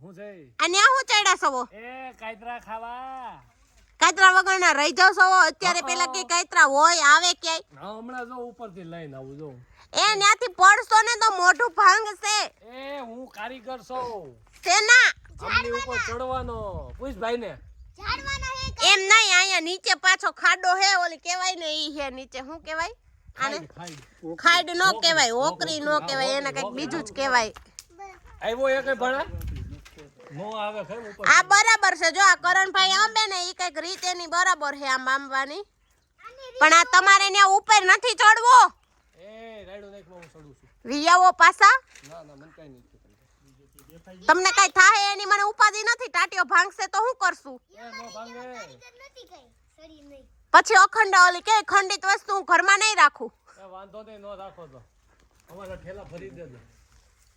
હું છે અને આ હું ચડ્યા સવો એ કાઈતરા ખાવા કાતરા વગરના રહી જાવ સવો અત્યારે પેલા કે કાતરા હોય આવે ક્યાંય હા હમણાં જો ઉપરથી લઈને આવું જો એ ન્યાથી પડશો ને તો મોઢું ભાંગશે એ હું કારીગર છું સેના આમની ઉપર ચડવાનો પૂછ ભાઈ ને એમ નહીં અહીંયા નીચે પાછો ખાડો હે ઓલી કહેવાય ને ઈ હે નીચે શું કહેવાય આને ખાડ નો કહેવાય ઓકરી નો કહેવાય એને કઈક બીજું જ કહેવાય આવ્યો એ કઈ ભણા નો આવે ખે ઉપર આ બરાબર છે જો આ કરણભાઈ આંબે ને ઈ કઈક રીત એની બરાબર છે આમ આંબવાની પણ આ તમારે ન્યા ઉપર નથી ચડવો એ રાઈડો નાખવા હું ચડું છું વિયાવો પાછા ના ના મને કઈ નહીં તમને કઈ થાય એની મને ઉપાધિ નથી ટાટીઓ ભાંગશે તો હું કરશું એ નો ભાંગે પછી અખંડ ઓલી કે ખંડિત વસ્તુ હું ઘરમાં નહીં રાખું એ વાંધો નહીં નો રાખો તો અમારા ઠેલા ફરી દેજો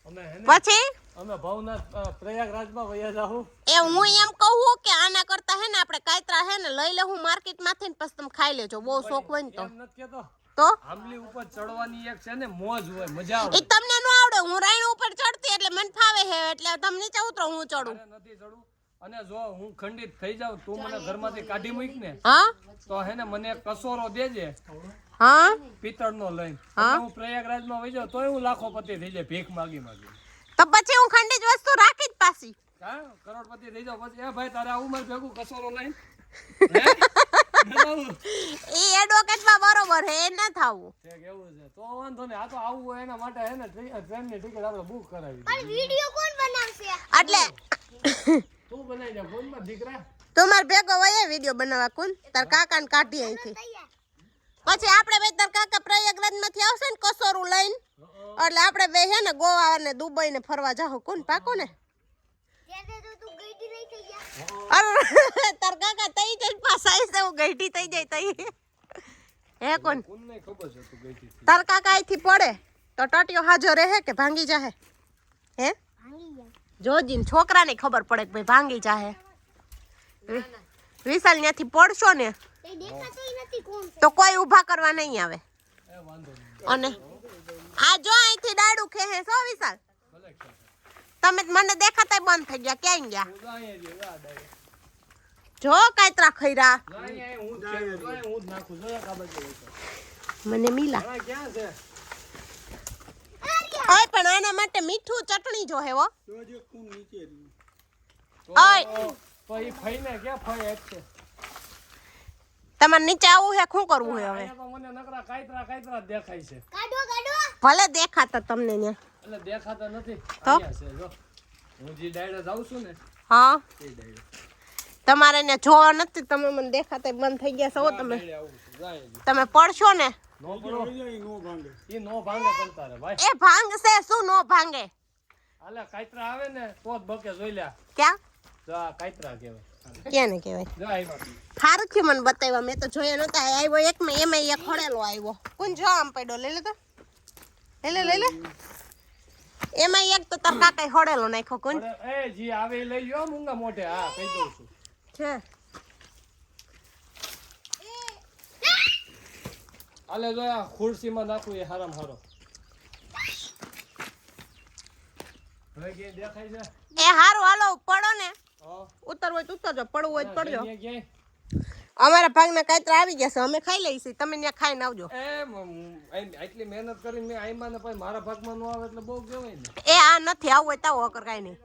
અમે હે ને પછી અમે ભવનાથ પ્રયાગરાજમાં વયા જાહું એ હું એમ કહું કે આના કરતા હે ને આપણે કાતરા હે ને લઈ લેવું માર્કેટ માંથી ને પછી તમે ખાઈ લેજો બહુ શોખ હોય ને તો એમ નથી કેતો તો આંબલી ઉપર ચડવાની એક છે ને મોજ હોય મજા આવે એ તમને ન આવડે હું રાઈણ ઉપર ચડતી એટલે મને ફાવે હે એટલે તમે નીચે ઉતરો હું ચડું મારે નથી ચડવું અને જો હું ખંડિત થઈ જાઉં તું મને ઘરમાંથી કાઢી મૂક ને હા તો હે ને મને એક કસોરો દેજે હા પિત્તળનો લઈને હું પ્રયાગરાજમાં વઈ જાઉં તોય હું લાખોપતિ થઈ જાય ભીખ માગી તો પછી હું ખંડિત વસ્તુ રાખી જ પાછી હા કરોડપતિ થઈ જાઉં પછી એ ભાઈ તારે આવું મારે ભેગું કસોરો લઈને ઈ એડવોકેટમાં બરોબર હે એ ન થાવું કેવું છે તો વાંધો નહીં આ તો આવું હોય એના માટે હે ને ટ્રેનની ટિકિટ આપણે બુક કરાવી પણ વિડિયો કોણ બનાવશે એટલે તું બનાવી દે ફોનમાં દીકરા તમાર ભેગો હોય વિડિયો બનાવવા કોણ તાર કાકાને કાઢી અહીંથી પછી આપણે બે તાર કાકા પ્રયાગરાજમાંથી આવશે ને કસોરું લઈને એટલે આપણે બે હે ને ગોવા અને દુબઈ ને ફરવા જાહો કોણ પાકો ને ત્યારે તો તું ગઈડી નહીં થઈ ગયા અરે તાર કાકા તઈ જઈને પાછા આવશે હું ગઈઢી થઈ જાય તઈ હે કોણ કોને ખબર છે તું ગઈ તાર કાકા અહીંથી પડે તો ટટીઓ હાજો રહે કે ભાંગી જાહે હે ભાંગી ગયા જોજીન છોકરાને ખબર પડે કે ભાઈ ભાંગી જાહે વિશાલ ત્યાંથી પડશો ને તે દેખાતું નથી કોણ છે તો કોઈ ઊભા કરવા નહીં આવે એ વાંધો નહીં અને આ જો અહીંથી ડાડું ખેહે છો વિશાલ ભલે ખેલ. તમે તો મને દેખાતાય બંધ થઈ ગયા ક્યાં ગયા તું જાય જ આ ડાય જો કાતરા ખઈરા જાય હું જ ખેલું, જાય હું જ નાખું જો એક આ બાજુ હોય તો. મને મિલા ઘણા ક્યાં છે ઓય પણ આના માટે મીઠું ચટણી જો હે હો તો ઓય તો ઈ ફઈને ક્યાં ફઈ એક છે તમારે નીચે આવવું હે શું કરવું હે હવે અહીંયા તો મને નકરા કાઈતરા જ દેખાય છે કાઢો કાઢો ભલે દેખાતા તમને ને એટલે દેખાતા નથી તો? અહીંયા છે જો હું જે ડાયરે જાઉં છું ને હા એ ડાયરે તમારે ને જોવા નથી તમે મને દેખાતા બંધ થઈ ગયા છો તમે ડાયરે આવું છું જાય જ. તમે પડશો ને નો પડો ઈ નો ભાંગે કરતા રે ભાઈ એ ભાંગશે શું નો ભાંગે આલે કાઈતરા આવે ને તો જ બકે જોઈ લ્યા ક્યાં જો આ કાઈતરા કહેવાય ક્યાં ને કહેવાય જો આવ્યા સારું થયું મને બતાવ્યા મેં તો જોયા નતા આવ્યો એક માં એમાં એક ખોડેલો આવ્યો કોણ જો આમ પડ્યો લઈ લે તો લઈ લે એમાં એક તો તાર કાકાએ ખોડેલો નાખ્યો કોણ પણ એ જી આવે ઈ લઈ લ્યો મૂંગા મોઢે હા કહી દઉં છું છે આલે જો આ ખુરશીમાં નાખું એ હારામ હારો હવે કે દેખાય છે એ હારું હાલો પડો ને હા ઉતરવો હોય તો ઉતરજો પડવું હોય તો પડજો ક્યાંય અમારા ભાગના કાતરા આવી ગયા છે અમે ખાઈ લઈશું તમે ત્યાં ખાઈને આવજો આટલી મહેનત કરીને મેં આઈમાં ને પછી મારા ભાગમાં ન આવે એટલે બહુ કહેવાય ને એ આ નથી આવું હોય તો આવો કર કાંઈ નહીં